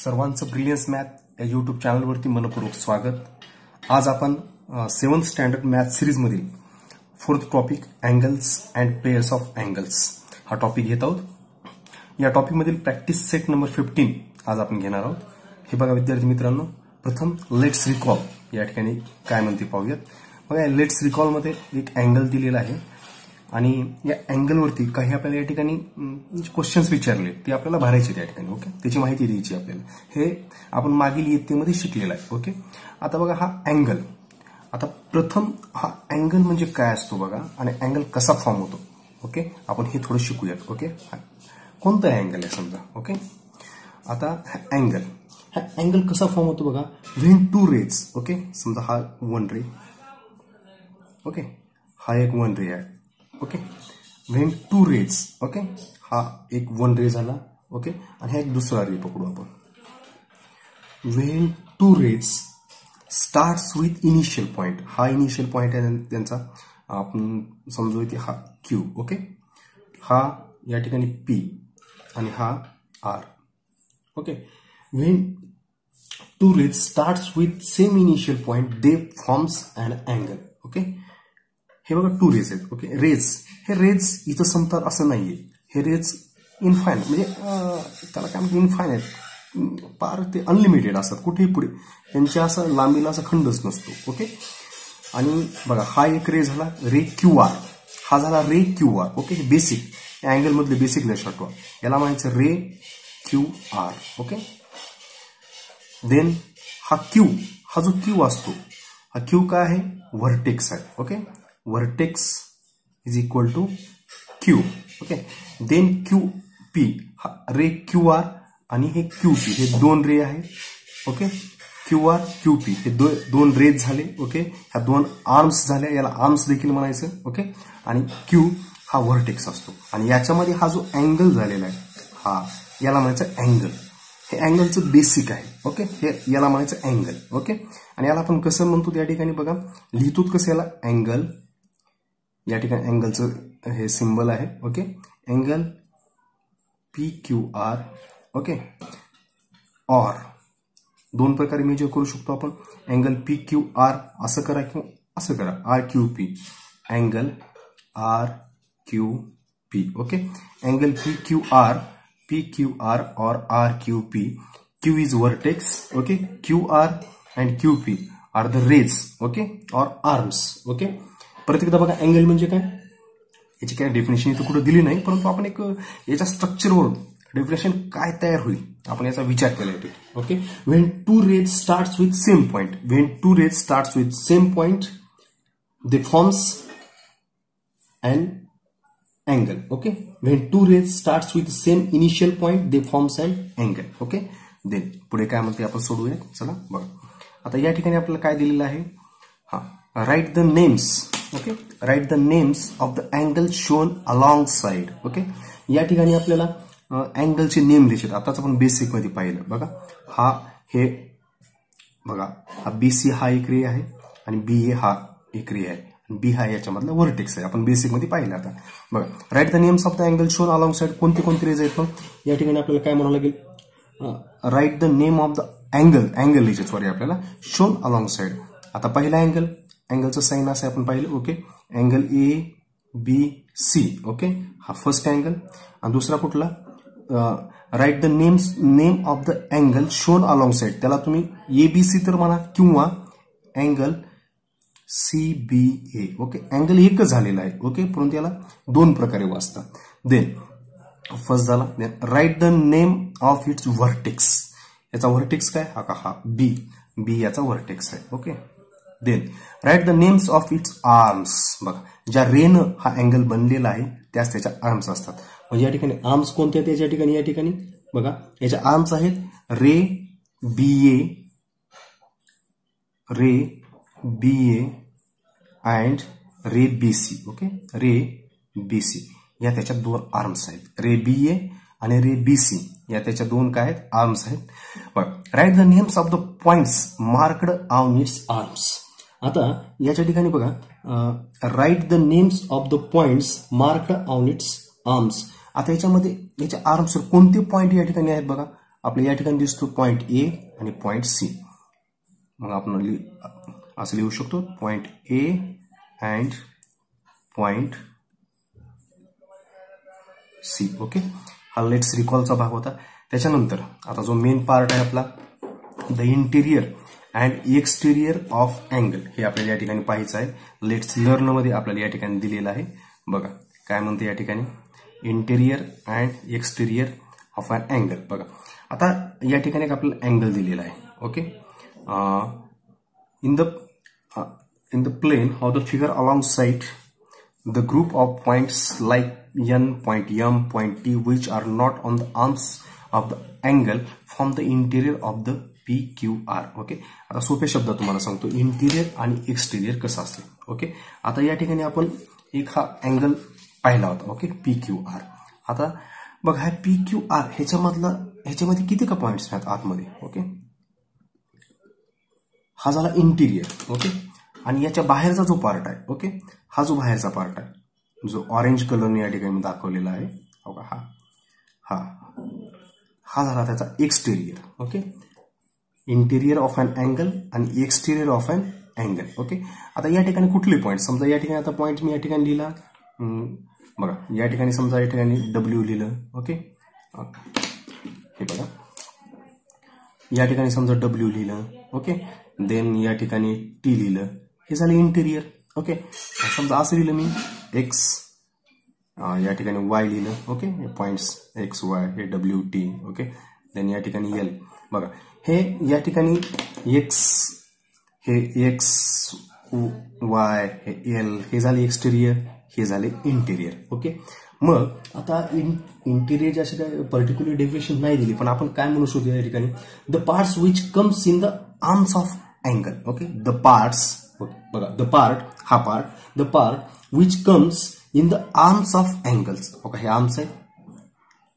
सर्वांचं brilliance math या YouTube चॅनलवरती मनपूर्वक स्वागत. आज आपण 7th स्टँडर्ड मॅथ सिरीज मधील 4th topic angles and pairs of angles हा टॉपिक घेत आहोत. या टॉपिक मधील प्रॅक्टिस सेट नंबर 15 आज आपण घेणार आहोत. हे बघा विद्यार्थी मित्रांनो, प्रथम लेट्स रिकॉल या ठिकाणी काय म्हणते पाहूयात. बघा लेट्स रिकॉल मध्ये एक अँगल दिलेला आहे आणि या अँगलवरती काही आपल्याला या ठिकाणी क्वेश्चन्स विचारले ते आपल्याला भरायचे त्या ठिकाणी. ओके, त्याची माहिती द्यायची आपल्याला. हे आपण मागील इयत्तेमध्ये शिकलेलं आहे. ओके, आता बघा हा अँगल. आता प्रथम हा अँगल म्हणजे काय असतो बघा आणि अँगल कसा फॉर्म होतो. ओके, आपण हे थोडं शिकूयात. ओके, कोणता अँगल आहे समजा. ओके, आता हा अँगल कसा फॉर्म होतो बघा. When two rays. ओके, समजा हा वन रे. ओके, हा एक वन रे आहे. Okay, when two rays. Okay, हा एक वन रे झाला. ओके, आणि हा एक दुसरा रे पकडू आपण. When two rays starts with initial point. हा इनिशियल पॉइंट आहे त्यांचा, आपण समजू की हा क्यू. ओके, हा या ठिकाणी पी आणि हा R. Okay, when two rays starts with same initial point they forms an angle. Okay, हे बघा टू रेज आहेत. ओके, रेज हे रेज इथं संपतात असं नाहीये. हे रेज इनफायनाइट म्हणजे त्याला काय म्हणतात इनफायनाइट, पार ते अनलिमिटेड असतात, कुठेही पुढे त्यांच्या असं लांबीला असा खंडच नसतो. ओके, आणि बघा हा एक रे झाला रे क्यू आर. हा झाला रे क्यू आर. ओके, हे बेसिक अँगल मधले बेसिक लक्षात ठेवा. याला म्हणायचं ray Q R. Okay, then हा क्यू, हा जो क्यू असतो हा क्यू काय आहे, व्हर्टेक्स आहे. Okay, vertex is equal to Q. Okay, then Q P, ray Q R आणि हे क्यू पी, हे दोन रे आहेत. Okay, Q R Q P हे दोन रेज झाले. ओके, ह्या दोन आर्म्स झाल्या, याला आर्म्स देखील म्हणायचं. ओके, आणि क्यू हा व्हर्टेक्स असतो आणि याच्यामध्ये हा जो अँगल झालेला आहे हा याला म्हणायचं अँगल. हे अँगलचं बेसिक आहे. ओके, हे याला म्हणायचं अँगल. ओके, आणि याला आपण कसं म्हणतो त्या ठिकाणी बघा, लिहितो कसं याला अँगल. या ठिकाणी अँगलचं हे सिंबल आहे. Okay, angle P Q R. Okay, और दोन प्रकारे मेजर करू शकतो आपण. अँगल पी क्यू आर असं करा किंवा असं करा, R Q P. Angle R Q P. Okay, angle P Q R or R Q P. Q is vertex. Okay, Q R and Q P are the rays. Okay, or arms. Okay, परत एकदा बघा angle म्हणजे काय, याची काय definition इथं कुठं दिली नाही, परंतु आपण एक याच्या स्ट्रक्चरवरून डेफिनेशन काय तयार होईल आपण याचा विचार केला येतो. Okay, when two rays starts with same point. When two rays starts with same point they forms an angle. Okay, when two rays starts with same initial point they forms an angle. Okay, then पुढे काय म्हणते आपण सोडूया. चला बघा, आता या ठिकाणी आपल्याला काय दिलेलं आहे. हा, right the names. Okay, right the names of the angle shown along side. Okay, या ठिकाणी आपल्याला अँगलचे नेम द्यायचे. आताच आपण बेसिक मध्ये पाहिलं बघा. हा हे बघा, हा बीसी हा एक रे आहे आणि बी ए हा एक रे आहे आणि बी हा याच्यामधला व्हर्टेक्स आहे. आपण बेसिक मध्ये पाहिलं. आता बघा, right the names of the angle shown along side. कोणते कोणते रेज आहेत. मग या ठिकाणी आपल्याला काय म्हणावं लागेल, right the name of the angle लिहायचे सॉरी आपल्याला शोन अलॉंग साइड. आता पहिला अँगलचं साईन असं आपण पाहिलं. Okay, angle A B C. Okay, हा फर्स्ट अँगल. आणि दुसरा कुठला, right the name of the angle shown along side. त्याला तुम्ही एबीसी तर म्हणा किंवा angle C B A. Okay, angle एकच झालेला आहे. ओके, परंतु याला दोन प्रकारे वाचतात. देन फर्स्ट झाला, then right the name of its vertex. याचा व्हर्टेक्स काय, हा बी याचा व्हर्टेक्स आहे. Okay, then right the names of its arms. बघा, ज्या रेनं हा अँगल बनलेला आहे त्याच त्याच्या आर्म्स असतात. म्हणजे या ठिकाणी आर्म्स कोणत्या आहेत, या ठिकाणी या ठिकाणी बघा याच्या आर्म्स आहेत ray B A and ray B C. Okay, ray B C या त्याच्या दोन आर्म्स आहेत. रे बी ए आणि रे बी सी या त्याच्या दोन काय आहेत, आर्म्स आहेत. Right the names of the points marked on it's arms. आता याच्या ठिकाणी बघा, right the names of the points marked on it's arms. आता याच्यामध्ये याच्या आर्म्स कोणते पॉइंट या ठिकाणी आहेत बघा, आपल्या या ठिकाणी दिसतो पॉइंट ए आणि पॉइंट सी. मग आपण असं लिहू शकतो point A and point C. Okay, हा लेट्स रिकॉलचा भाग होता. त्याच्यानंतर आता जो मेन पार्ट आहे आपला, the interior and exterior of angle, हे आपल्याला या ठिकाणी पाहायचं आहे. लेट्स लर्न मध्ये आपल्याला या ठिकाणी दिलेलं आहे. बघा काय म्हणते या ठिकाणी, interior and exterior of an angle. बघा आता या ठिकाणी एक आपल्याला अँगल दिलेला आहे. Okay, in the plane of the figure alongside the group of points like N, point M, point T, which are not on the arms of the angle from the interior of the PQR. Okay, आता सोप्या शब्दात तुम्हाला सांगतो interior आणि एक्सटिरियर कसं असते. Okay, आता या ठिकाणी आपण एक हा अँगल पाहिला होता. Okay, PQR. आता बघ हा PQR ह्याच्यामध्ये किती का पॉइंट्स आहेत आतमध्ये. ओके, हा झाला इंटिरियर. ओके, आणि याच्या बाहेरचा जो पार्ट आहे, ओके, हा जो बाहेरचा पार्ट आहे जो ऑरेंज कलरने या ठिकाणी दाखवलेला आहे, हा हा हा झाला त्याचा exterior. Okay, interior of an angle आणि exterior of an angle. Okay, आता या ठिकाणी कुठले पॉईंट, समजा या ठिकाणी आता पॉईंट मी या ठिकाणी लिहिला, बघा या ठिकाणी समजा या ठिकाणी डब्ल्यू लिहिलं. ओके, हे बघा या ठिकाणी समजा डब्ल्यू लिहिलं. ओके, देन या ठिकाणी टी लिहिलं, हे झालं इंटिरियर. ओके, समजा असं लिहिलं मी एक्स, या ठिकाणी वाय लिहिलं. ओके, हे पॉइंट्स एक्स वाय, हे डब्ल्यू टी. ओके, देन या ठिकाणी एल. बघा हे या ठिकाणी एक्स, हे एक्स वाय, हे एल, हे झाले एक्सटेरियर, हे झाले इंटिरियर. ओके, मग आता इंटिरियर असे काय पर्टिक्युलर डेफिनेशन नाही दिली, पण आपण काय म्हणू शकतो या ठिकाणी, the parts which comes in the arms of angle. Okay, the parts, बघा द पार्ट, हा part, the part which comes in the arms of angles. Okay, हे आर्म्स आहे,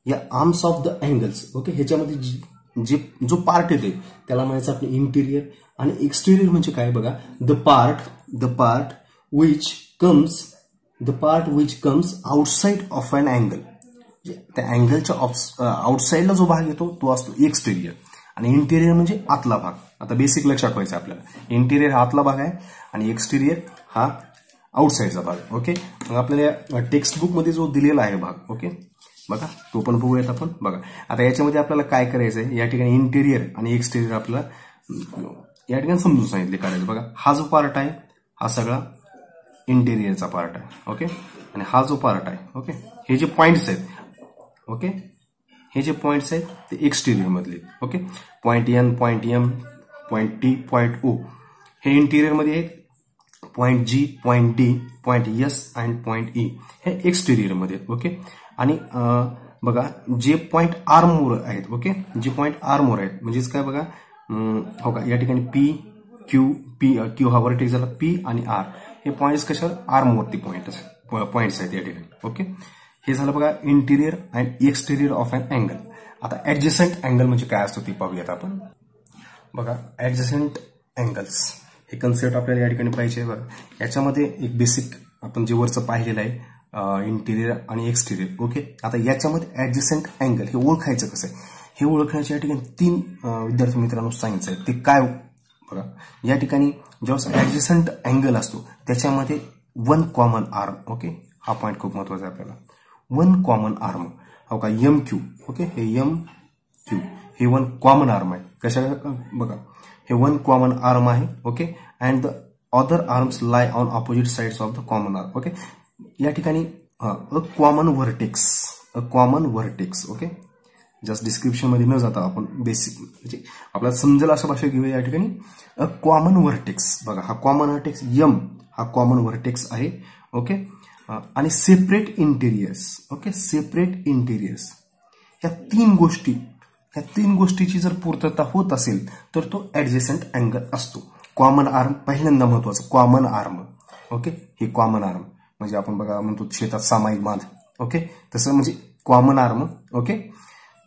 या arms of the angles. Okay, ह्याच्यामध्ये जो part येते त्याला म्हणायचं आपण इंटिरियर. आणि एक्सटेरियर म्हणजे काय बघा, the part which comes outside of an angle. त्या अँगलच्या आउटसाइडला जो भाग येतो तो असतो एक्सटेरियर, आणि इंटिरियर म्हणजे आतला भाग. आता बेसिक लक्षात ठेवायचं आपल्याला, इंटिरियर हा आतला भाग आहे आणि एक्सटेरियर हा आउटसाइडचा भाग. ओके, मग आपल्याला टेक्स्ट बुक मध्ये जो दिलेला आहे भाग, ओके बघा तो पण बघूयात आपण. बघा आता याच्यामध्ये आपल्याला काय करायचंय, या ठिकाणी इंटिरियर आणि एक्सटेरियर आपल्याला या ठिकाणी समजून सांगितले काढायचं. बघा हा जो पार्ट आहे हा सगळा इंटिरियरचा पार्ट आहे. ओके, आणि हा जो पार्ट आहे, ओके, हे जे पॉइंट्स आहेत, ओके, हे जे पॉइंट्स आहेत ते एक्सटेरियर मधले. Okay, point N, point M, point T, point O हे इंटिरियर मध्ये आहेत. Point G, point D, point S and point E हे एक्सटेरियर मध्ये आहेत. ओके, आणि बघा जे पॉइंट आर्मवर आहेत, ओके, जे पॉइंट आर्मवर आहेत म्हणजेच काय बघा, हो का, या ठिकाणी पी क्यू हा वर्टेक्स झाला, पी आणि आर हे पॉइंट्स कशावर, आर्मवरती पॉइंट्स आहेत या ठिकाणी. ओके, हे झालं बघा interior and exterior of an angle. आता ऍडजस्टंट अँगल म्हणजे काय असतो ते पाहूयात आपण. बघा ऍडजस्टंट अँगल्स हे कन्सेप्ट आपल्याला या ठिकाणी पाहिजे. बघा याच्यामध्ये एक बेसिक आपण जे वरचं पाहिलेलं आहे इंटिरियर आणि एक्सटेरियर. ओके, आता याच्यामध्ये ऍडजस्टंट अँगल हे ओळखायचं कसं आहे, हे ओळखण्याच्या या ठिकाणी 3 विद्यार्थी मित्रांनो सांगितलं आहे. ते काय बघा, या ठिकाणी जेव्हा ऍडजस्टंट अँगल असतो त्याच्यामध्ये 1 कॉमन आर्म. ओके, हा पॉईंट खूप महत्वाचा आहे आपल्याला. 1 कॉमन आर्म, हो का, एम क्यू. ओके, हे एम क्यू हे 1 कॉमन आर्म आहे. कशा बघा, हे 1 कॉमन आर्म आहे. Okay, and the other arms lie on opposite sides of the common arm. Okay, या ठिकाणी a common vertex. Okay, just description मध्ये न जाता आपण बेसिक म्हणजे आपल्याला समजेल अशा भाषेत घेऊया. या ठिकाणी अ कॉमन व्हर्टेक्स. बघा हा कॉमन व्हर्टेक्स एम हा कॉमन व्हर्टेक्स आहे. ओके, आणि separate interiors. Okay, separate interiors ह्या 3 गोष्टीची जर पूर्तता होत असेल तर तो ऍडजस्टंट अँगल असतो. कॉमन आर्म पहिल्यांदा महत्वाचं, कॉमन आर्म. ओके, हे कॉमन आर्म म्हणजे आपण बघा म्हणतो शेतात सामायिक बांध. ओके, तसं म्हणजे common arm. Okay,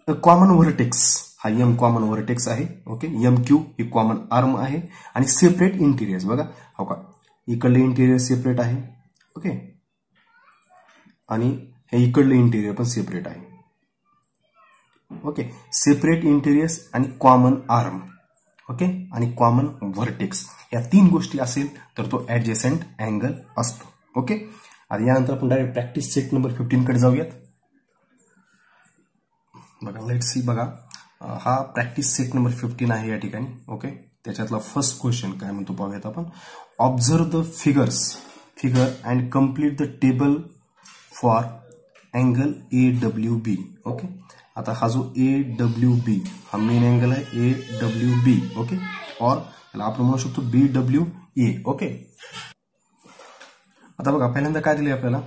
common vertex हा एम कॉमन व्हर्टेक्स आहे. ओके, एम क्यू ही कॉमन आर्म आहे. आणि सेपरेट इंटिरियर्स बघा, हो का, इकडले इंटिरियर सेपरेट आहे. ओके, आणि हे इकडले इंटिरियर पण सेपरेट आहे. ओके, सेपरेट इंटेरियर्स आणि कॉमन आर्म, ओके, आणि कॉमन व्हर्टेक्स, या 3 गोष्टी असेल तर तो ऍडजेसंट अँगल असतो. ओके, आता यानंतर आपण डायरेक्ट प्रॅक्टिस सेट नंबर 15 कडे जाऊयात. बघा, लेट्स सी. बघा, हा प्रॅक्टिस सेट नंबर 15 आहे या ठिकाणी. ओके, त्याच्यातला फर्स्ट क्वेश्चन काय म्हणतो पाहूयात आपण. Observe the figure and complete the table for angle AWB. Okay, आता हा जो AWB हा मेन अँगल आहे AWB. ओके, और याला आपण म्हणू शकतो BWA. ओके, आता बघा पहिल्यांदा काय दिले आपल्याला,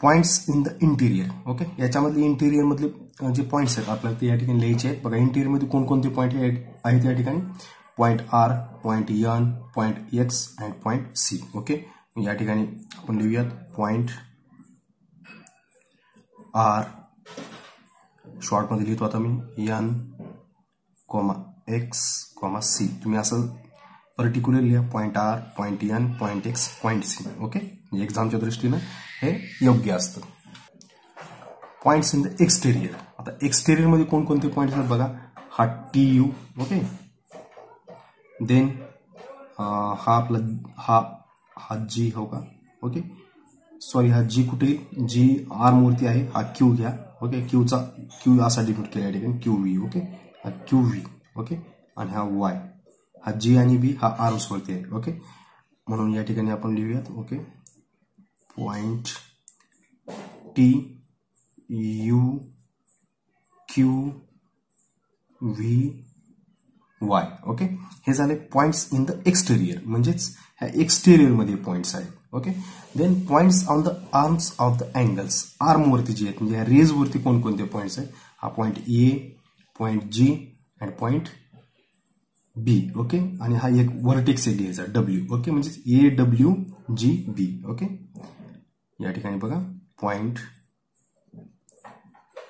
points in the interior. Okay, याच्यामधले इंटिरियर मधले जे पॉइंट्स आहेत आपल्याला ते या ठिकाणी लिहायचे आहेत. बघा, इंटिरियर मध्ये कोणकोणते पॉइंट आहेत या ठिकाणी. Point R, point N, point X and point C. Okay, या ठिकाणी आपण लिहूयात पॉइंट R, शॉर्ट मध्ये लिहितो आता मी N, X, C. तुम्ही असं पर्टिक्युलर लिहा, point R, point N, point X, point C. Okay, म्हणजे एक्झामच्या दृष्टीने हे योग्य असतं. Points in the exterior. आता एक्सटेरियर मध्ये कोणकोणते पॉइंट्स आहेत बघा. हा TU. ओके, देन हा आपला हा G हो का. ओके, सॉरी, हा G कुठे, G आर्म वरती आहे. हा Q घ्या. ओके, Q असा डिनोट केला या ठिकाणी QV. ओके, हा QV. ओके, आणि हा Y, हा G आणि B हा आर्म्स वरती आहे. ओके, म्हणून या ठिकाणी आपण लिहूयात. Okay, point TU QV Y. Okay, हे झाले पॉइंट्स इन द एक्सटेरियर, म्हणजेच ह्या एक्सटेरियर मध्ये पॉइंट्स आहेत. Okay, then points on the arms of the angles. Arm वरती जे आहेत म्हणजे ह्या रेज वरती कोणकोणते पॉइंट्स आहेत. हा point A, point G and point B. Okay, आणि हा एक व्हर्टेक्स एक घ्यायचा W. ओके, म्हणजे AWGB. ओके, या ठिकाणी बघा पॉइंट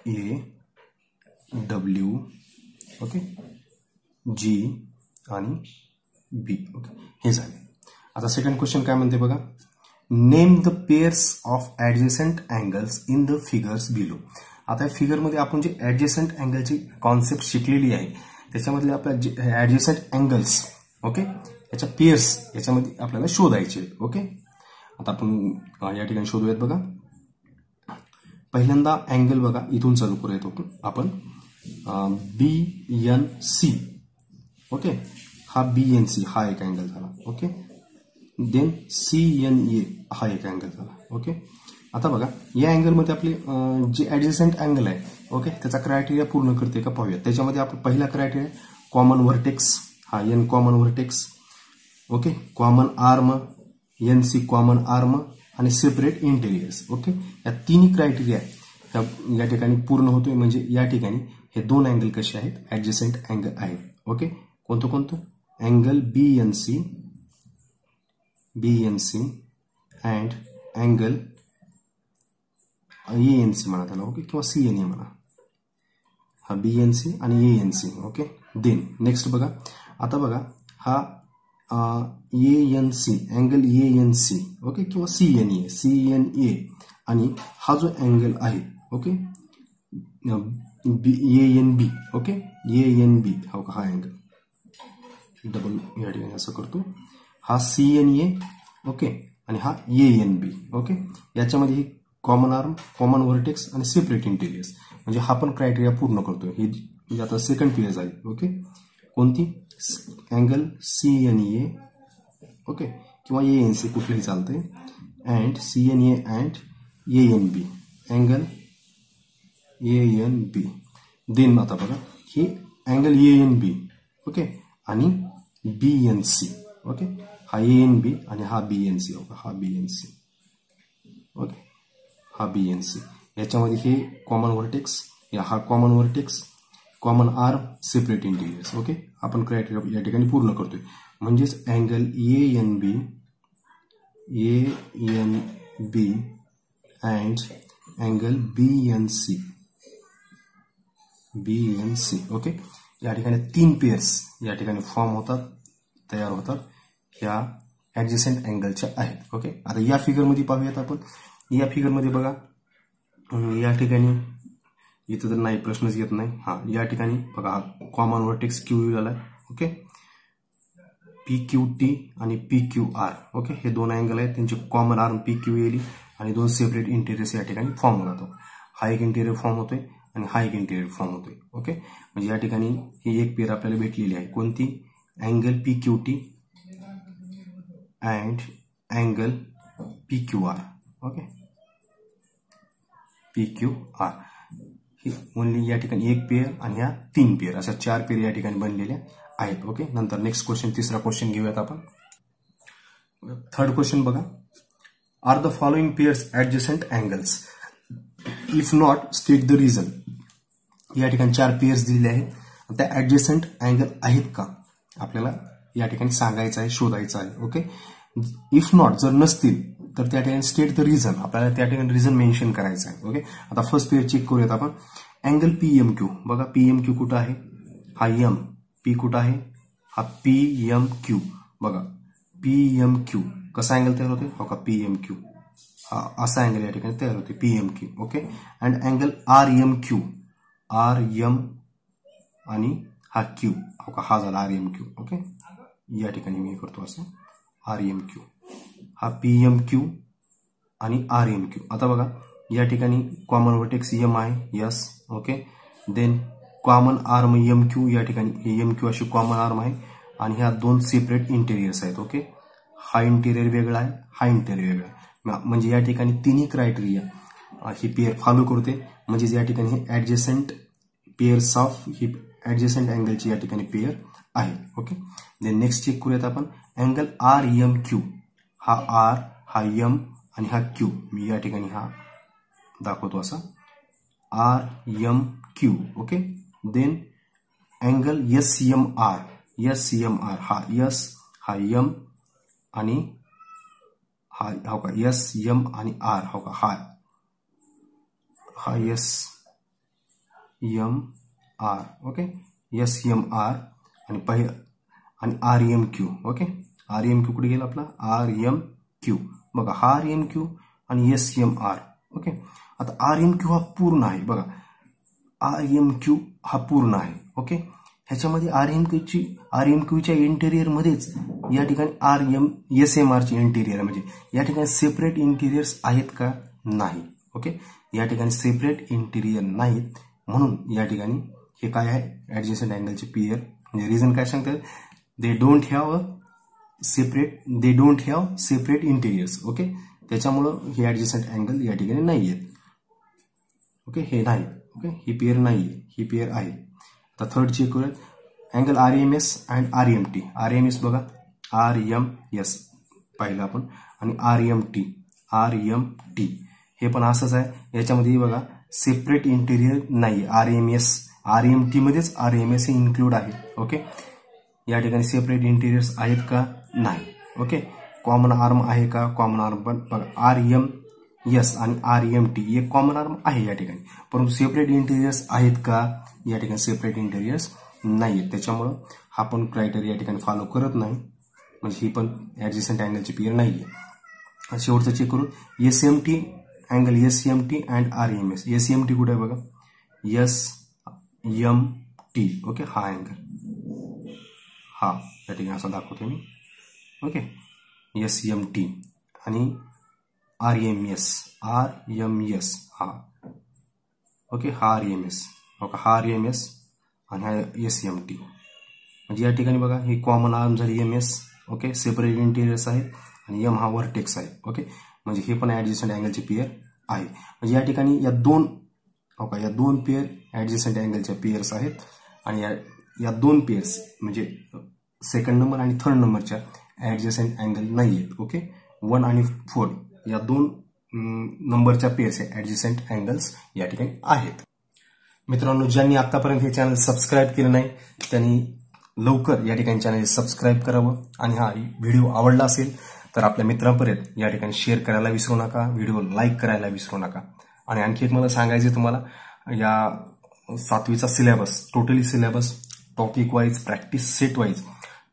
AW. ओके, G आणि B. ओके, हे झाले. आता सेकंड क्वेश्चन काय म्हणते बघा. Name the pairs of adjacent angles in the figures below. आता या फिगर मध्ये आपण जे ऍडजेसंट अँगलची कॉन्सेप्ट शिकलेली आहे त्याच्यामधले आपल्या ऍडजेसंट अँगल्स, ओके, याच्या पेअर्स याच्यामध्ये आपल्याला शोधायचे. ओके, आता आपण या ठिकाणी शोधूयात. बघा, पहिल्यांदा अँगल बघा इथून चालू करूयात आपण. BNC. ओके, हा BNC हा एक अँगल झाला. ओके, देन CNA हा एक अँगल झाला. ओके, आता बघा या अँगल मध्ये आपले जे ऍडजेसंट अँगल आहे, ओके, त्याचा क्रायटेरिया पूर्ण करते का पाहूया. त्याच्यामध्ये आपण पहिला क्रायटेरिया कॉमन व्हर्टेक्स, हा N common vertex. Okay, common arm NC common arm आणि सेपरेट इंटेरियर्स. ओके, या तिन्ही क्रायटेरिया या ठिकाणी पूर्ण होतोय. म्हणजे या ठिकाणी हे 2 अँगल कसे आहेत, ऍडजेसंट अँगल आहेत. ओके, कोणतं angle BNC and angle ANC म्हणा त्याला. ओके, किंवा CNA म्हणा. हा BNC आणि ANC. ओके, देन नेक्स्ट बघा. आता बघा हा ANC अँगल ANC. ओके, किंवा CNA आणि हा जो अँगल आहे, ओके, ANB. ओके, ANB हो का, हा अँगल डबल या ठिकाणी असं करतो. हा CNA. ओके, आणि हा ANB. ओके, याच्यामध्ये ही कॉमन आर्म, कॉमन व्हर्टेक्स आणि सेपरेट इंटेरियर्स, म्हणजे हा पण क्रायटेरिया पूर्ण करतोय. ही म्हणजे आता सेकंड पेअर झाली. ओके, कोणती, अँगल CNA. ओके, किंवा ANC कुठलंही चालतंय. And CNA and ANB angle ANB. Then आता बघा ही अँगल ANB. ओके, आणि BNC. ओके, हा ANB आणि हा BNC. ओके, हा BNC. ओके, हा BNC. याच्यामध्ये हे कॉमन व्हर्टेक्स, हा common vertex, common arm, separate interiors. Okay, आपण क्रायटेरिया या ठिकाणी पूर्ण करतोय. म्हणजेच angle ANB and angle BNC. Okay, या ठिकाणी 3 पेअर्स या ठिकाणी फॉर्म होतात, तयार होतात, ह्या ऍडजेसंट अँगलच्या आहेत. ओके, आता या फिगर मध्ये पाहूयात आपण. या फिगर मध्ये बघा या ठिकाणी इथं तर नाही, प्रश्नच येत नाही. हा या ठिकाणी बघा हा कॉमन व्हर्टेक्स क्यू आलाय. ओके, PQT आणि PQR. ओके, हे दोन अँगल आहेत, त्यांची कॉमन आर्म PQ येईल आणि दोन सेपरेट इंटेरियर्स या ठिकाणी फॉर्म होतो. हा एक इंटेरियर फॉर्म होतोय आणि हा एक इंटेरियर फॉर्म होतोय. ओके, म्हणजे या ठिकाणी ही एक पेअर आपल्याला भेटलेली आहे. कोणती? Angle PQT and angle PQR. Okay, PQR he only या ठिकाणी एक पेअर आणि ह्या 3 पेअर, अशा 4 पेअर या ठिकाणी बनलेल्या आहेत. ओके, नंतर नेक्स्ट क्वेश्चन, तिसरा क्वेश्चन घेऊयात आपण. थर्ड क्वेश्चन बघा. Are the following pairs adjacent angles? If not state the reason. या ठिकाणी 4 पेअर्स दिलेले आहेत, त्या ऍडजस्टंट अँगल आहेत का आपल्याला या ठिकाणी सांगायचं आहे, शोधायचं आहे. ओके, इफ नॉट जर नसतील तर त्या ठिकाणी स्टेट द रिझन, आपल्याला त्या ठिकाणी रिझन मेन्शन करायचं आहे. ओके, आता फर्स्ट पेअर चेक करूयात आपण. Angle PMQ. बघा PMQ कुठं आहे? हा M. P कुठं आहे? हा PMQ. बघा PMQ कसा अँगल तयार होते? हो का, PMQ हा असा अँगल या ठिकाणी तयार होते, PMQ. Okay, and angle RMQ. RM आणि हा Q. हो का, हा झाला RMQ. ओके, या ठिकाणी मी करतो असं RMQ. हा PMQ आणि RMQ. आता बघा या ठिकाणी कॉमन व्हर्टेक्स M आहे. Yes. Okay, then common arm MQ. या ठिकाणी MQ अशी कॉमन आर्म आहे आणि ह्या 2 सेपरेट इंटेरियर्स आहेत. ओके, हा इंटेरियर वेगळा आहे, हा इंटेरियर वेगळा आहे. म्हणजे या ठिकाणी तिन्ही क्रायटेरिया ही पेअर फॉलो करते. म्हणजे या ठिकाणी हे adjacent pairs of he adjacent अँगलची या ठिकाणी पेअर आहे. ओके, देन नेक्स्ट चेक करूयात आपण. Angle RMQ. हा R, हा M आणि हा Q. मी या ठिकाणी हा दाखवतो असा RMQ. Okay, then angle SMR. SMR हा S, हा M आणि हा हो का SM आणि R. हो का, हा SMR. ओके, SMR आणि आणि RMQ. ओके, RMQ कुठे गेला आपला? RMQ. बघा हा RMQ आणि SMR. ओके, आता RMQ हा पूर्ण आहे. बघा RMQ हा पूर्ण आहे. ओके, ह्याच्यामध्ये RMQच्या इंटेरियर मध्येच या ठिकाणी SMR ची इंटेरियर, म्हणजे या ठिकाणी सेपरेट इंटेरियर्स आहेत का? नाही. ओके, या ठिकाणी सेपरेट इंटेरियर नाहीत, म्हणून या ठिकाणी हे काय आहे? ऍडजस्टंट अँगलचे पेअर. म्हणजे रिझन काय सांगतात? They don't have separate interiors. Okay, त्याच्यामुळं हे ऍडजस्टंट अँगल या ठिकाणी नाही आहेत. ओके, हे नाही. ओके, ही पेअर नाहीये, ही पेअर आहे. आता थर्ड चेक करूया. Angle RMS and RMT. RMS बघा RMS पाहिलं आपण आणि RMT हे पण असंच आहे. याच्यामध्ये बघा सेपरेट इंटेरियर नाही. RMT मध्येच RMS हे इन्क्लूड आहे. ओके, या ठिकाणी सेपरेट इंटेरियर्स आहेत का? नाही. ओके, कॉमन आर्म आहे का? कॉमन आर्म पण बघा RMS आणि RMT एक कॉमन आर्म आहे या ठिकाणी, परंतु सेपरेट इंटेरियर्स आहेत का? या ठिकाणी सेपरेट इंटेरियर्स नाही आहेत. त्याच्यामुळं हा पण क्रायटेरिया या ठिकाणी फॉलो करत नाही, म्हणजे ही पण ऍडजस्टंट अँगलची पेअर नाहीये. शेवटचं चेक करू. SMT angle SMT and RMS. SMT कुठे आहे बघा? SMT. ओके, हा अँगल हा या ठिकाणी असा दाखवतो मी. ओके, SMT आणि RMS हा. ओके, हा RMS. ओके, हा RMS आणि हा SMT. म्हणजे या ठिकाणी बघा ही कॉमन आर्म झाली MS. ओके, सेपरेट इंटेरियर्स आहेत आणि M हा व्हर्टेक्स आहे. ओके, म्हणजे हे पण ऍडजस्टंट अँगलचे पेअर आहे. म्हणजे या ठिकाणी या दोन पेअर ऍडजस्टंट अँगलच्या पेअर्स आहेत आणि या 2 पेअर्स म्हणजे सेकंड नंबर आणि थर्ड नंबरच्या ऍडजस्टंट अँगल नाही आहेत. ओके, 1 आणि 4 या 2 नंबरच्या पेअर्स ऍडजस्टंट अँगल्स या ठिकाणी आहेत. मित्रांनो, ज्यांनी आतापर्यंत हे चॅनल सबस्क्राईब केलं नाही त्यांनी लवकर या ठिकाणी चॅनल सबस्क्राईब करावं आणि हा व्हिडिओ आवडला असेल तर आपल्या मित्रांपर्यंत या ठिकाणी शेअर करायला विसरू नका, व्हिडिओ लाईक करायला विसरू नका. आणि आणखी एक मला सांगायचं तुम्हाला, या 7वीचा syllabus, totally syllabus topic wise, practice set wise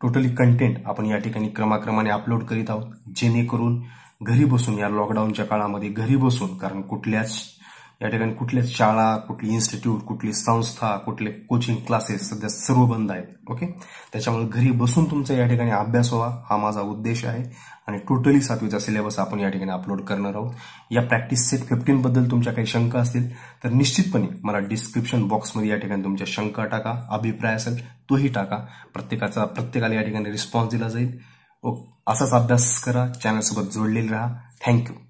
totally content आपण या ठिकाणी क्रमाक्रमाने अपलोड करीत आहोत, जेणेकरून घरी बसून या लॉकडाऊनच्या काळामध्ये घरी बसून, कारण कुठल्याच या ठिकाणी कुठल्या शाळा, कुठली इन्स्टिट्यूट, कुठली संस्था, कुठले कोचिंग क्लासेस सध्या सर्व बंद आहेत. ओके, त्याच्यामुळे घरी बसून तुमचा या ठिकाणी अभ्यास व्हावा हा माझा उद्देश आहे. आणि टोटली 7वीचा सिलेबस आपण या ठिकाणी अपलोड करणार आहोत. या प्रॅक्टिस सेट 15 बद्दल तुमच्या काही शंका असतील तर निश्चितपणे मला डिस्क्रिप्शन बॉक्समध्ये या ठिकाणी तुमच्या शंका टाका, अभिप्राय असेल तोही टाका. प्रत्येकाला या ठिकाणी रिस्पॉन्स दिला जाईल. असाच अभ्यास करा, चॅनलसोबत जोडलेले राहा. थँक्यू.